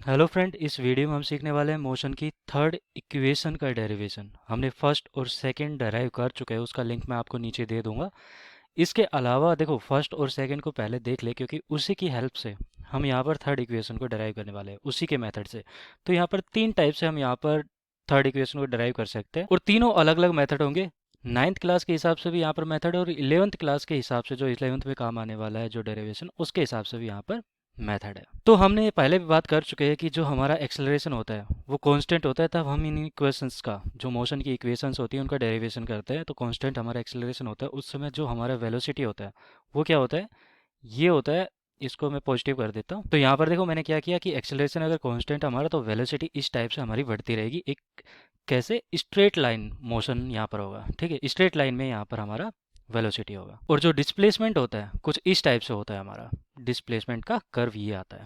Hello friend, इस video में हम सीखने वाले हैं मोशन की थर्ड इक्वेशन का डेरिवेशन। हमने फर्स्ट और सेकंड डराइव कर चुके हैं, उसका लिंक मैं आपको नीचे दे दूंगा। इसके अलावा देखो, फर्स्ट और सेकंड को पहले देख ले, क्योंकि उसी की हेल्प से हम यहाँ पर थर्ड इक्वेशन को डराइव करने वाले हैं, उसी के मेथड से। तो यहाँ पर तीन टाइप से हम यहाँ पर थर्ड इक्वेशन को डराइव कर सकते हैं, और तीनों अलग अलग मेथड होंगे। नाइन्थ क्लास के हिसाब से भी यहाँ पर मेथड है, और 11th क्लास के हिसाब से, जो 11th में काम आने वाला है जो डेरिवेशन, उसके हिसाब से भी यहाँ पर मेथड है। तो हमने पहले भी बात कर चुके हैं कि जो हमारा एक्सेलरेशन होता है वो कांस्टेंट होता है, तब हम इन इक्वेशंस का, जो मोशन की इक्वेशंस होती हैं, उनका डेरिवेशन करते हैं। तो कांस्टेंट हमारा एक्सेलरेशन होता है, उस समय जो हमारा वेलोसिटी होता है वो क्या होता है, ये होता है। इसको मैं पॉजिटिव कर देता हूँ। तो यहाँ पर देखो, मैंने क्या किया कि एक्सेलरेशन अगर कांस्टेंट हमारा, तो वेलोसिटी इस टाइप से हमारी बढ़ती रहेगी। एक कैसे, स्ट्रेट लाइन मोशन यहाँ पर होगा, ठीक है। स्ट्रेट लाइन में यहाँ पर हमारा वेलोसिटी होगा। और जो डिस्प्लेसमेंट होता है कुछ इस टाइप से होता है, हमारा डिस्प्लेसमेंट का कर्व ये आता है।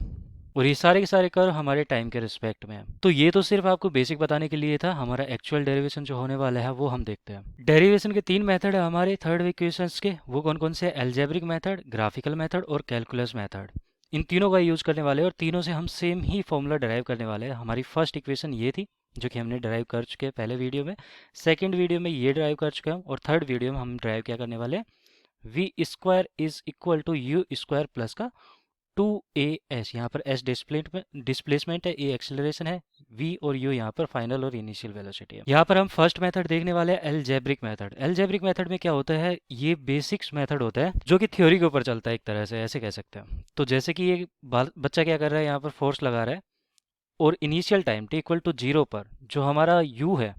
और ये सारे के सारे कर्व हमारे टाइम के रिस्पेक्ट में है। तो ये तो सिर्फ आपको बेसिक बताने के लिए था। हमारा एक्चुअल डेरिवेशन जो होने वाला है वो हम देखते हैं। डेरिवेशन के तीन मेथड है हमारे थर्ड इक्वेशंस के। वो कौन कौन से हैं? अलजेब्रिक मेथड, ग्राफिकल मेथड और कैलकुलस मेथड। इन तीनों का यूज करने वाले हैं, और तीनों से हम सेम ही फॉर्मूला डराइव करने वाले हैं। हमारी फर्स्ट इक्वेशन ये थी, जो कि हमने ड्राइव कर चुके हैं पहले वीडियो में। सेकंड वीडियो में ये ड्राइव कर चुके हैं, और थर्ड वीडियो में हम ड्राइव क्या करने वाले हैं, v square is equal to u square plus का 2as। यहाँ पर s डिस्प्लेसमेंट है, a एक्सेलरेशन है, v और u यहाँ पर फाइनल और इनिशियल वेलोसिटी है। यहाँ पर हम फर्स्ट मेथड देखने वाले हैं, एल्जेब्रिक मेथड। एल्जेब्रिक मेथड में क्या होता है, ये बेसिक्स मेथड होता है जो कि थ्योरी के ऊपर चलता है, एक तरह से ऐसे कह सकते हैं। तो जैसे कि ये बच्चा क्या कर रहा है, यहाँ पर फोर्स लगा रहा है, और initial time t equal to 0 पर जो हमारा u है,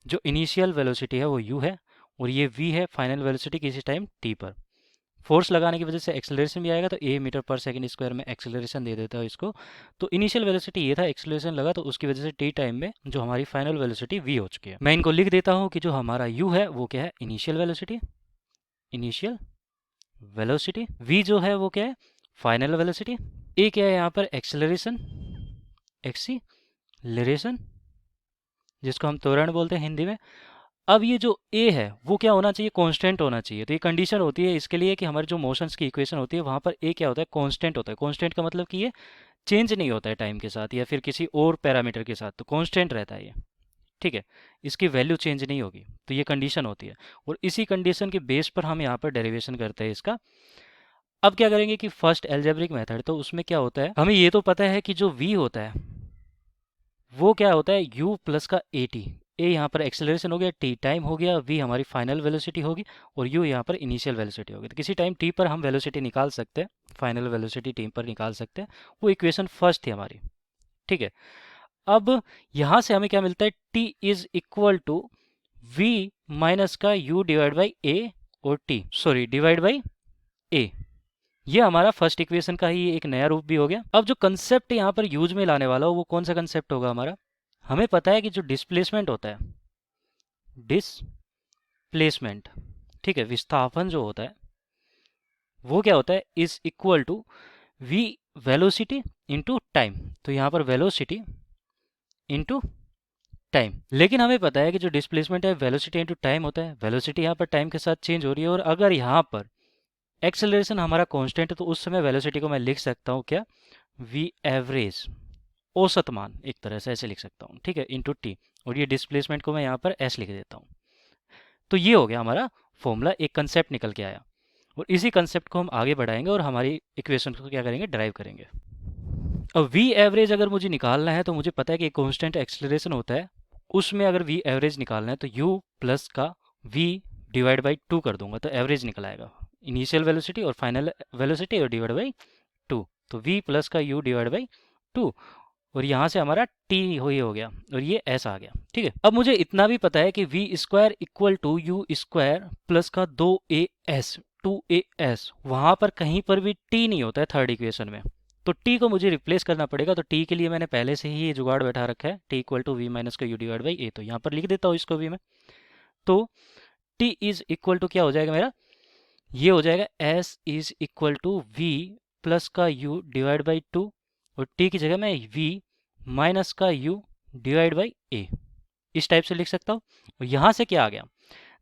जो इनिशियल वेलोसिटी है वो u है, और ये v है फाइनल वेलोसिटी किसी टाइम t पर। फोर्स लगाने की वजह से एक्सेलरेशन भी आएगा, तो a मीटर पर सेकंड स्क्वायर में एक्सेलरेशन दे देता है इसको। तो इनिशियल वेलोसिटी ये था, एक्सेलरेशन लगा, तो उसकी वजह से t टाइम में जो हमारी फाइनल वेलोसिटी v हो चुकी है। मैं इनको लिख देता हूँ कि जो हमारा u है वो क्या है, initial velocity. Initial velocity v जो है वो क्या है, फाइनल वेलोसिटी। a क्या है यहाँ पर, एक्सेलरेशन, एक्सीलरेशन, जिसको हम त्वरण बोलते हैं हिंदी में। अब ये जो a है वो क्या होना चाहिए, कांस्टेंट होना चाहिए। तो ये कंडीशन होती है इसके लिए कि हमारे जो मोशंस की इक्वेशन होती है वहाँ पर a क्या होता है, कांस्टेंट होता है। कांस्टेंट का मतलब कि ये चेंज नहीं होता है टाइम के साथ या फिर किसी और पैरामीटर के साथ, तो कांस्टेंट रहता है ये, ठीक है। इसकी वैल्यू चेंज नहीं होगी, तो ये कंडीशन होती है। और इसी कंडीशन के बेस पर हम यहाँ पर डेरिवेशन करते हैं इसका। अब क्या करेंगे कि फर्स्ट एल्जेब्रिक मेथड, तो उसमें क्या होता है, हमें ये तो पता है कि जो v होता है वो क्या होता है, u प्लस का at। a यहाँ पर एक्सेलरेशन हो गया, t टाइम हो गया, v हमारी फाइनल वेलोसिटी होगी, और u यहाँ पर इनिशियल वेलोसिटी होगी। तो किसी टाइम t पर हम वेलोसिटी निकाल सकते हैं, फाइनल वेलोसिटी t पर निकाल सकते हैं। वो इक्वेशन फर्स्ट थी हमारी, ठीक है। अब यहाँ से हमें क्या मिलता है, t is equal to v minus का u डिवाइड बाई a, और t sorry divide by a। ये हमारा फर्स्ट इक्वेशन का ही एक नया रूप भी हो गया। अब जो कंसेप्ट यहाँ पर यूज में लाने वाला हो वो कौन सा कंसेप्ट होगा हमारा, हमें पता है कि जो डिस्प्लेसमेंट होता है, डिस्प्लेसमेंट, ठीक है, विस्थापन जो होता है वो क्या होता है, is equal to v velocity into time. तो यहाँ पर वेलोसिटी इंटू टाइम। लेकिन हमें पता है कि जो डिस्प्लेसमेंट है वेलोसिटी इंटू टाइम होता है। वेलोसिटी यहाँ पर टाइम के साथ चेंज हो रही है, और अगर यहाँ पर एक्सेलरेशन हमारा कांस्टेंट है, तो उस समय वेलोसिटी को मैं लिख सकता हूँ क्या, v एवरेज, औसत मान, एक तरह से ऐसे लिख सकता हूँ, ठीक है, इंटू टी। और ये डिस्प्लेसमेंट को मैं यहाँ पर s लिख देता हूँ। तो ये हो गया हमारा फॉर्मूला, एक कंसेप्ट निकल के आया। और इसी कंसेप्ट को हम आगे बढ़ाएंगे और हमारी इक्वेशन को क्या करेंगे, ड्राइव करेंगे। अब v एवरेज अगर मुझे निकालना है, तो मुझे पता है कि कांस्टेंट एक्सेलरेशन होता है, उसमें अगर v एवरेज निकालना है तो u प्लस का v डिवाइड बाई 2 कर दूंगा, तो एवरेज निकल आएगा। इनिशियल वेलोसिटी और फाइनल वेलोसिटी और डिवाइड बाई 2, तो v प्लस का u डिवाइड बाई 2। और यहाँ से हमारा t हो गया, और ये s आ गया, ठीक है। अब मुझे इतना भी पता है कि v square equal to u square plus का 2as, 2as। वहाँ पर कहीं पर भी t नहीं होता है थर्ड इक्वेशन में, तो t को मुझे रिप्लेस करना पड़ेगा। तो t के लिए मैंने पहले से ही ये जुगाड़ बैठा रखा है, t equal to v minus का यू डिवाइड बाई ए। तो यहाँ पर लिख देता हूँ इसको भी मैं। तो t इज इक्वल टू क्या हो जाएगा मेरा, ये हो जाएगा s is equal to v plus का u डिवाइड बाई 2, और t की जगह मैं v माइनस का u डिवाइड बाई a, इस टाइप से लिख सकता हूँ। और यहाँ से क्या आ गया,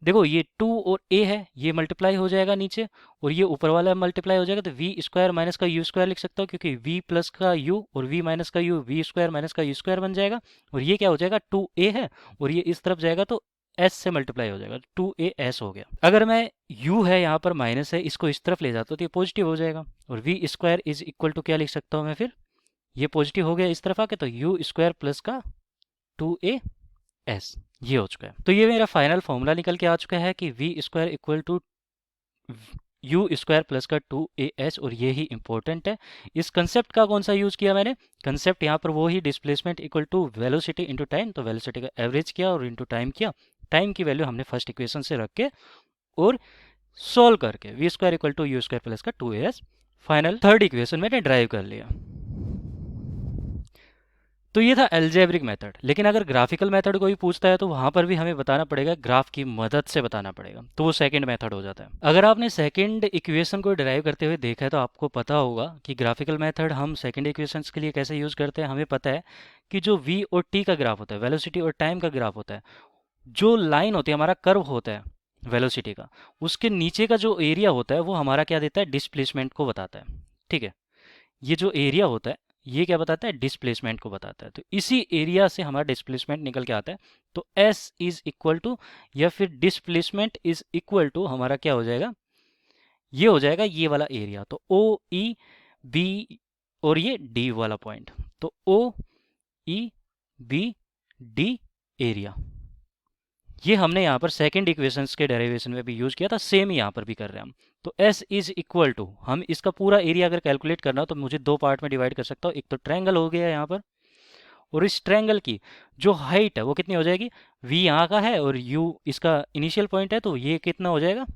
देखो ये 2 और a है, ये मल्टीप्लाई हो जाएगा नीचे, और ये ऊपर वाला मल्टीप्लाई हो जाएगा, तो वी स्क्वायर माइनस का यू स्क्वायर लिख सकता हूँ, क्योंकि v प्लस का u और v माइनस का u वी स्क्वायर माइनस का यू स्क्वायर बन जाएगा। और ये क्या हो जाएगा, 2a है, और ये इस तरफ जाएगा तो s से मल्टीप्लाई हो जाएगा, 2as हो गया। अगर मैं u है यहाँ पर माइनस है, इसको इस तरफ ले जाता हूँ तो ये पॉजिटिव हो जाएगा, और v square is equal to क्या लिख सकता हूँ मैं फिर, ये पॉजिटिव हो गया इस तरफ आके, तो यू स्क्वायर प्लस का 2as, ये हो चुका है। तो ये मेरा फाइनल फॉर्मूला निकल के आ चुका है कि v square equal to u square plus का 2as, और ये ही इंपॉर्टेंट है। इस कंसेप्ट का कौन सा यूज़ किया मैंने, कंसेप्ट यहाँ पर वो ही, displacement equal to velocity into time, तो वेलोसिटी का एवरेज किया और इंटू टाइम किया, टाइम की वैल्यू हमने फर्स्ट इक्वेशन से रख के और सोल्व करके v square equal to u square plus का 2as फाइनल थर्ड इक्वेशन मैंने ड्राइव कर लिया। तो ये था एल्जेब्रिक मेथड। लेकिन अगर ग्राफिकल मेथड कोई पूछता है तो वहाँ पर भी हमें बताना पड़ेगा, ग्राफ की मदद से बताना पड़ेगा, तो वो सेकंड मेथड हो जाता है। अगर आपने सेकंड इक्वेशन को डिराइव करते हुए देखा है तो आपको पता होगा कि ग्राफिकल मेथड हम सेकंड इक्वेशंस के लिए कैसे यूज़ करते हैं। हमें पता है कि जो v और t का ग्राफ होता है, वेलोसिटी और टाइम का ग्राफ होता है, जो लाइन होती है, हमारा कर्व होता है वेलोसिटी का, उसके नीचे का जो एरिया होता है वो हमारा क्या देता है, डिस्प्लेसमेंट को बताता है। ठीक है, ये जो एरिया होता है ये क्या बताता है, डिस्प्लेसमेंट को बताता है। तो इसी एरिया से हमारा डिस्प्लेसमेंट निकल के आता है। तो S इज इक्वल टू, या फिर डिस्प्लेसमेंट इज इक्वल टू हमारा क्या हो जाएगा, ये हो जाएगा ये वाला एरिया। तो O E B और ये D वाला पॉइंट, तो O E B D area, ये हमने यहाँ पर सेकंड इक्वेशंस के डेरिवेशन में भी यूज किया था, सेम ही यहाँ पर भी कर रहे हैं हम। तो S इज इक्वल टू, हम इसका पूरा एरिया अगर कैलकुलेट करना हो तो मुझे दो पार्ट में डिवाइड कर सकता हूँ। एक तो ट्रायंगल हो गया यहाँ पर, और इस ट्रायंगल की जो हाइट है वो कितनी हो जाएगी, V यहाँ का है और U इसका इनिशियल पॉइंट है, तो ये कितना हो जाएगा,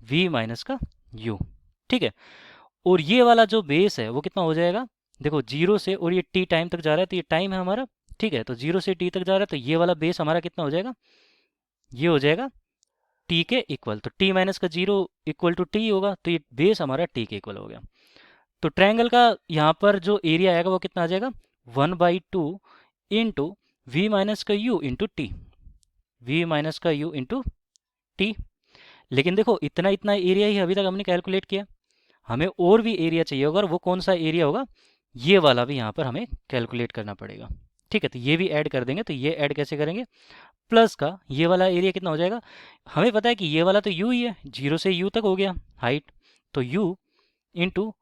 V माइनस का U। ठीक है, और ये वाला जो बेस है वो कितना हो जाएगा, देखो जीरो से, और ये t टाइम तक जा रहा है तो ये टाइम है हमारा। ठीक है, तो जीरो से t तक जा रहा है, तो ये वाला बेस हमारा कितना हो जाएगा, ये हो जाएगा t के इक्वल। तो t माइनस का जीरो इक्वल टू t होगा, तो ये बेस हमारा t के इक्वल हो गया। तो ट्रायंगल का यहाँ पर जो एरिया आएगा वो कितना आ जाएगा, 1/2 इंटू वी माइनस का u into t, v minus का u इंटू टी। लेकिन देखो इतना इतना एरिया ही अभी तक हमने कैलकुलेट किया, हमें और भी एरिया चाहिए होगा, और वो कौन सा एरिया होगा, ये वाला भी यहाँ पर हमें कैलकुलेट करना पड़ेगा। ठीक है, तो ये भी ऐड कर देंगे। तो ये ऐड कैसे करेंगे, प्लस का ये वाला एरिया कितना हो जाएगा, हमें पता है कि ये वाला तो u ही है, जीरो से u तक हो गया हाइट, तो u इंटू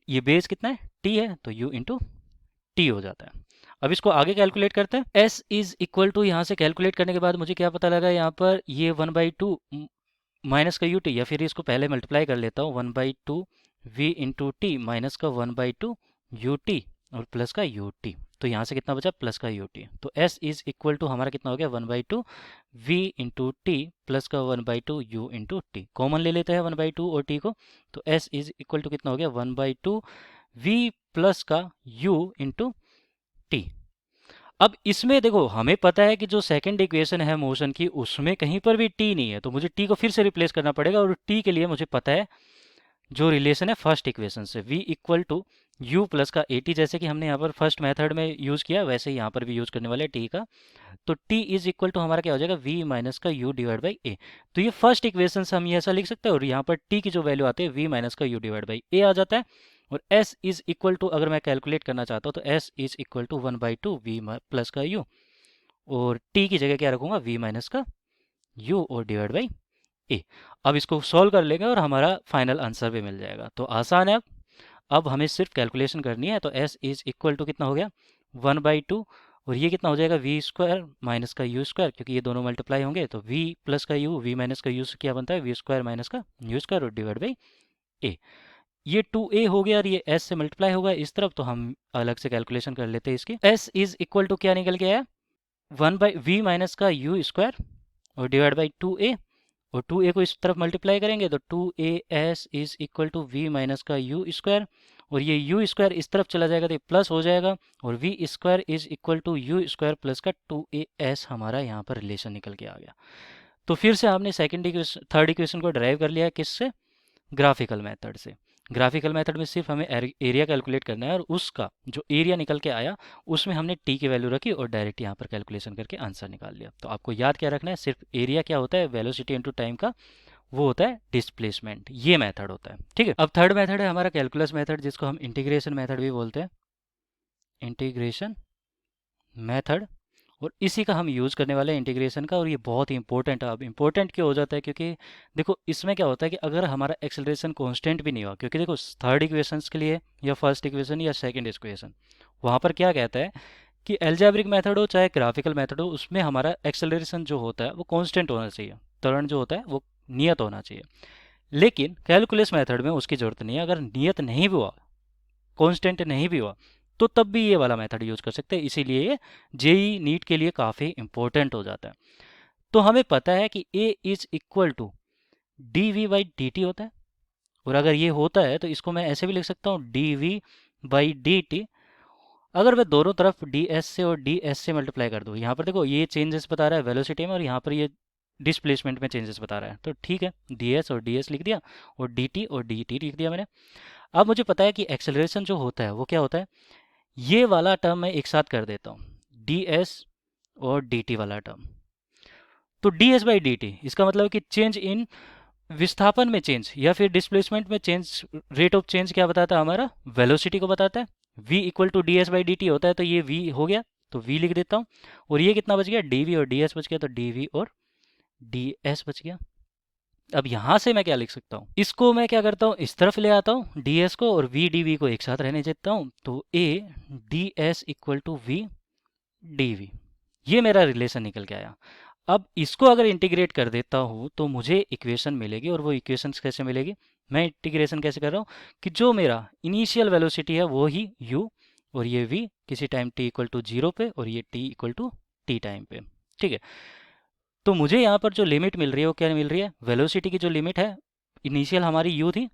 ये बेस कितना है, t है, तो u इंटू टी हो जाता है। अब इसको आगे कैलकुलेट करते हैं। s इज इक्वल टू, यहाँ से कैलकुलेट करने के बाद मुझे क्या पता लगा, यहाँ पर ये 1/2 माइनस का ut, या फिर इसको पहले मल्टीप्लाई कर लेता हूँ, 1/2 v इंटू टी माइनस का 1/2 ut और प्लस का ut। तो यहाँ से कितना बचा, प्लस का ut। तो s इज इक्वल टू हमारा कितना हो गया, 1/2 v इंटू टी प्लस का 1/2 u इंटू टी। कॉमन ले लेते हैं 1/2 और t को, तो s इज इक्वल टू कितना हो गया, 1/2 v प्लस का u इंटू टी। अब इसमें देखो हमें पता है कि जो सेकंड इक्वेशन है मोशन की, उसमें कहीं पर भी t नहीं है, तो मुझे t को फिर से रिप्लेस करना पड़ेगा, और t के लिए मुझे पता है जो रिलेशन है फर्स्ट इक्वेशन से, v equal to u plus का at, जैसे कि हमने यहाँ पर फर्स्ट मेथड में यूज़ किया वैसे ही यहाँ पर भी यूज़ करने वाले t का। तो t इज इक्वल टू हमारा क्या हो जाएगा, v माइनस का u डिवाइड बाई a। तो ये फर्स्ट इक्वेशन से हम ये ऐसा लिख सकते हैं, और यहाँ पर t की जो वैल्यू आती है v माइनस का u डिवाइड बाई a आ जाता है। और s इज इक्वल टू, अगर मैं कैलकुलेट करना चाहता हूँ तो s is equal to 1/2 v plus का u, और t की जगह क्या रखूँगा, v माइनस का u और डिवाइड बाई a। अब इसको सॉल्व कर लेंगे और हमारा फाइनल आंसर भी मिल जाएगा। तो आसान है। अब हमें सिर्फ कैलकुलेशन करनी है। तो s इज इक्वल टू कितना हो गया, 1/2, और ये कितना हो जाएगा, वी स्क्वायर माइनस का यू स्क्वायर, क्योंकि ये दोनों मल्टीप्लाई होंगे, तो v प्लस का u, v माइनस का u से क्या बनता है, वी स्क्वायर माइनस का यू स्क्वायर और डिवाइड बाई a। ये 2a हो गया और ये s से मल्टीप्लाई होगा इस तरफ, तो हम अलग से कैलकुलेशन कर लेते हैं इसकी। s इज इक्वल टू क्या निकल के आया, 1/v माइनस का u स्क्वायर और डिवाइड बाई 2a, और 2a को इस तरफ मल्टीप्लाई करेंगे तो 2as is equal to v minus का u स्क्वायर, और ये u स्क्वायर इस तरफ चला जाएगा तो ये प्लस हो जाएगा, और v square is equal to u square plus का 2as हमारा यहाँ पर रिलेशन निकल के आ गया। तो फिर से हमने सेकंड इक्वेशन थर्ड इक्वेशन को ड्राइव कर लिया किससे, ग्राफिकल मेथड से। ग्राफिकल मेथड में सिर्फ हमें एरिया कैलकुलेट करना है और उसका जो एरिया निकल के आया उसमें हमने टी की वैल्यू रखी और डायरेक्ट यहाँ पर कैलकुलेशन करके आंसर निकाल लिया। तो आपको याद क्या रखना है, सिर्फ एरिया क्या होता है, वेलोसिटी इनटू टाइम का वो होता है डिस्प्लेसमेंट, ये मेथड होता है। ठीक है, अब थर्ड मेथड है हमारा कैलकुलस मेथड, जिसको हम इंटीग्रेशन मेथड भी बोलते हैं, इंटीग्रेशन मेथड। और इसी का हम यूज़ करने वाले हैं इंटीग्रेशन का, और ये बहुत ही इंपॉर्टेंट है। अब इंपॉर्टेंट क्यों हो जाता है, क्योंकि देखो इसमें क्या होता है कि अगर हमारा एक्सेलरेशन कांस्टेंट भी नहीं हुआ, क्योंकि देखो थर्ड इक्वेशंस के लिए या फर्स्ट इक्वेशन या सेकंड इक्वेशन, वहाँ पर क्या कहता है कि एल्जेब्रिक मेथड हो चाहे ग्राफिकल मेथड हो, उसमें हमारा एक्सेलरेशन जो होता है वो कांस्टेंट होना चाहिए, त्वरण जो होता है वो नियत होना चाहिए। लेकिन कैलकुलस मेथड में उसकी ज़रूरत नहीं है। अगर नियत नहीं भी हुआ, कांस्टेंट नहीं भी हुआ, तो तब भी ये वाला मेथड यूज़ कर सकते हैं। इसीलिए ये जेई नीट के लिए काफ़ी इंपॉर्टेंट हो जाता है। तो हमें पता है कि a is equal to d v by d t होता है, और अगर ये होता है तो इसको मैं ऐसे भी लिख सकता हूँ d v by d t. अगर मैं दोनों तरफ डी एस से और डी एस से मल्टीप्लाई कर दूँ, यहाँ पर देखो ये चेंजेस बता रहा है वेलोसिटी में और यहाँ पर ये डिस्प्लेसमेंट में चेंजेस बता रहा है, तो ठीक है डी एस और डी एस लिख दिया और डी टी और डी टी लिख दिया मैंने। अब मुझे पता है कि एक्सेलरेशन जो होता है वो क्या होता है, ये वाला टर्म मैं एक साथ कर देता हूँ, डी एस और डी टी वाला टर्म। तो D s by d T इसका मतलब है कि चेंज इन विस्थापन में चेंज या फिर डिस्प्लेसमेंट में चेंज, रेट ऑफ चेंज क्या बताता है हमारा, वेलोसिटी को बताता है। v equal to d s by d t होता है, तो ये v हो गया, तो v लिख देता हूँ। और ये कितना बच गया, डी और डी एस बच गया, तो डी और डी एस बच गया। अब यहाँ से मैं क्या लिख सकता हूँ, इसको मैं क्या करता हूँ, इस तरफ ले आता हूँ डी एस को, और v डी वी को एक साथ रहने देता हूँ, तो a d s equal to v d v, ये मेरा रिलेशन निकल के आया। अब इसको अगर इंटीग्रेट कर देता हूँ तो मुझे इक्वेशन मिलेगी, और वो इक्वेशंस कैसे मिलेगी, मैं इंटीग्रेशन कैसे कर रहा हूँ कि जो मेरा इनिशियल वेलोसिटी है वो ही u, और ये v किसी टाइम t इक्वल टू 0 पे, और ये t equal to t time पे। ठीक है, तो मुझे यहाँ पर जो लिमिट मिल रही है वो क्या मिल रही है, वेलोसिटी की जो लिमिट है, इनिशियल हमारी u थी,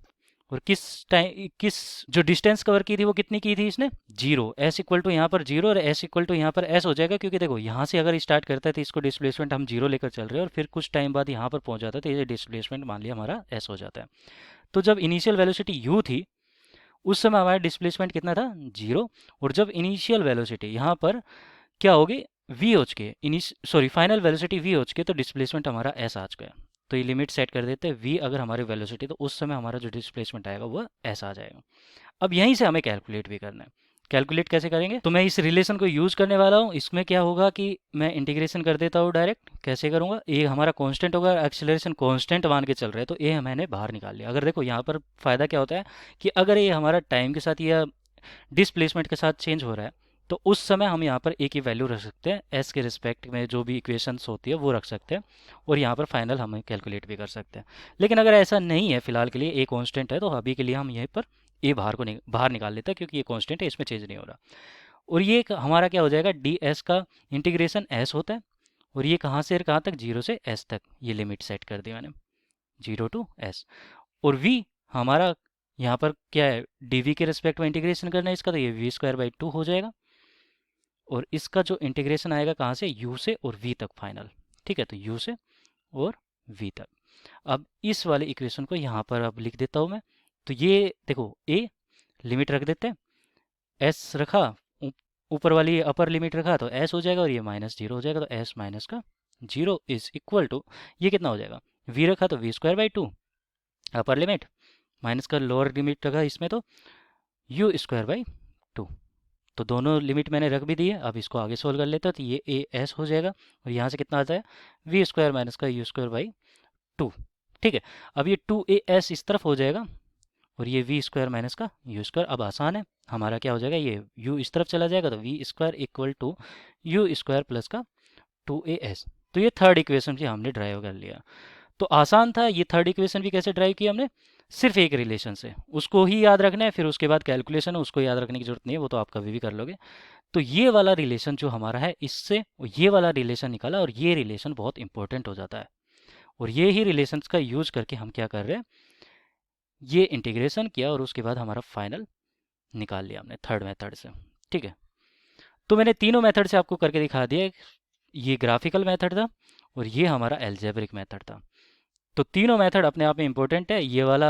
और किस टाइम किस जो डिस्टेंस कवर की थी वो कितनी की थी इसने, जीरो। एस इक्वल टू यहाँ पर जीरो और एस इक्वल टू यहाँ पर एस हो जाएगा, क्योंकि देखो यहाँ से अगर स्टार्ट करता है तो इसको डिस्प्लेसमेंट हम जीरो लेकर चल रहे हैं, और फिर कुछ टाइम बाद यहाँ पर पहुँच जाता है तो ये डिस्प्लेसमेंट मान लिया हमारा एस हो जाता है। तो जब इनिशियल वेलोसिटी यू थी उस समय हमारा डिस्प्लेसमेंट कितना था, जीरो। और जब इनिशियल वेलोसिटी यहाँ पर क्या होगी, वी हो चुके, सॉरी फाइनल वेलोसिटी वी हो चुके, तो डिस्प्लेसमेंट हमारा एस आ चुका है। तो ये लिमिट सेट कर देते हैं वी अगर हमारी वेलोसिटी, तो उस समय हमारा जो डिस्प्लेसमेंट आएगा वो एस आ जाएगा। अब यहीं से हमें कैलकुलेट भी करना है। कैलकुलेट कैसे करेंगे, तो मैं इस रिलेशन को यूज़ करने वाला हूँ। इसमें क्या होगा कि मैं इंटीग्रेशन कर देता हूँ डायरेक्ट। कैसे करूँगा, ए हमारा कांस्टेंट होगा, एक्सेलरेशन कांस्टेंट मान के चल रहा है, तो ए मैंने बाहर निकाल लिया। अगर देखो यहाँ पर फ़ायदा क्या होता है कि अगर ये हमारा टाइम के साथ या डिस्प्लेसमेंट के साथ चेंज हो रहा है, तो उस समय हम यहाँ पर ए की वैल्यू रख सकते हैं, एस के रिस्पेक्ट में जो भी इक्वेशंस होती है वो रख सकते हैं, और यहाँ पर फाइनल हम कैलकुलेट भी कर सकते हैं। लेकिन अगर ऐसा नहीं है फिलहाल के लिए, ए कांस्टेंट है, तो अभी के लिए हम यहीं पर ए बाहर निकाल लेते हैं, क्योंकि ये कांस्टेंट है, इसमें चेंज नहीं हो रहा। और ये हमारा क्या हो जाएगा, डी एस का इंटीग्रेशन एस होता है, और ये कहाँ से कहाँ तक, जीरो से एस तक, ये लिमिट सेट कर दी मैंने, जीरो टू एस। और वी हमारा यहाँ पर क्या है, डी वी के रिस्पेक्ट में इंटीग्रेशन करना है इसका, तो ये वी स्क्वायर बाई टू हो जाएगा। और इसका जो इंटीग्रेशन आएगा कहाँ से, u से और v तक फाइनल। ठीक है, तो u से और v तक। अब इस वाले इक्वेशन को यहाँ पर अब लिख देता हूँ मैं। तो ये देखो a लिमिट रख देते हैं, s रखा, ऊपर वाली अपर लिमिट रखा तो s हो जाएगा, और ये माइनस जीरो हो जाएगा, तो s माइनस का जीरो इज इक्वल टू, ये कितना हो जाएगा, v रखा तो v square by two upper limit, minus का लोअर लिमिट रखा इसमें तो u स्क्वायर बाई टू। तो दोनों लिमिट मैंने रख भी दी है। अब इसको आगे सोल्व कर लेते हैं, तो ये ए एस हो जाएगा, और यहाँ से कितना आता है, वी स्क्वायर माइनस का यू स्क्वायर बाई टू। ठीक है, अब ये टू ए एस इस तरफ हो जाएगा, और ये वी स्क्वायर माइनस का यू स्क्वायर। अब आसान है, हमारा क्या हो जाएगा, ये यू इस तरफ चला जाएगा, तो v square equal to u square plus का टू ए एस। तो ये थर्ड इक्वेशन भी हमने ड्राइव कर लिया। तो आसान था। ये थर्ड इक्वेशन भी कैसे ड्राइव किया हमने, सिर्फ एक रिलेशन से, उसको ही याद रखना है, फिर उसके बाद कैलकुलेशन है उसको याद रखने की जरूरत नहीं है, वो तो आप कभी भी कर लोगे। तो ये वाला रिलेशन जो हमारा है, इससे ये वाला रिलेशन निकाला, और ये रिलेशन बहुत इंपॉर्टेंट हो जाता है। और ये ही रिलेशंस का यूज करके हम क्या कर रहे हैं, ये इंटीग्रेशन किया, और उसके बाद हमारा फाइनल निकाल लिया हमने थर्ड मेथड से। ठीक है, तो मैंने तीनों मेथड से आपको करके दिखा दिया। ये ग्राफिकल मेथड था, और ये हमारा एल्जेब्रिक मेथड था। तो तीनों मेथड अपने आप में इंपॉर्टेंट है। ये वाला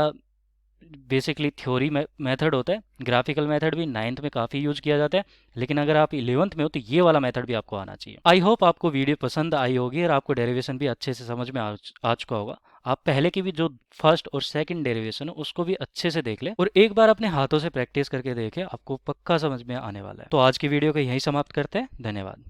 बेसिकली थ्योरी मेथड होता है। ग्राफिकल मेथड भी 9th में काफ़ी यूज किया जाता है, लेकिन अगर आप 11th में हो तो ये वाला मेथड भी आपको आना चाहिए। आई होप आपको वीडियो पसंद आई होगी और आपको डेरिवेशन भी अच्छे से समझ में आ चुका होगा। आप पहले की भी जो फर्स्ट और सेकंड डेरिवेशन है उसको भी अच्छे से देख लें और एक बार अपने हाथों से प्रैक्टिस करके देखें, आपको पक्का समझ में आने वाला है। तो आज की वीडियो को यहीं समाप्त करते हैं। धन्यवाद।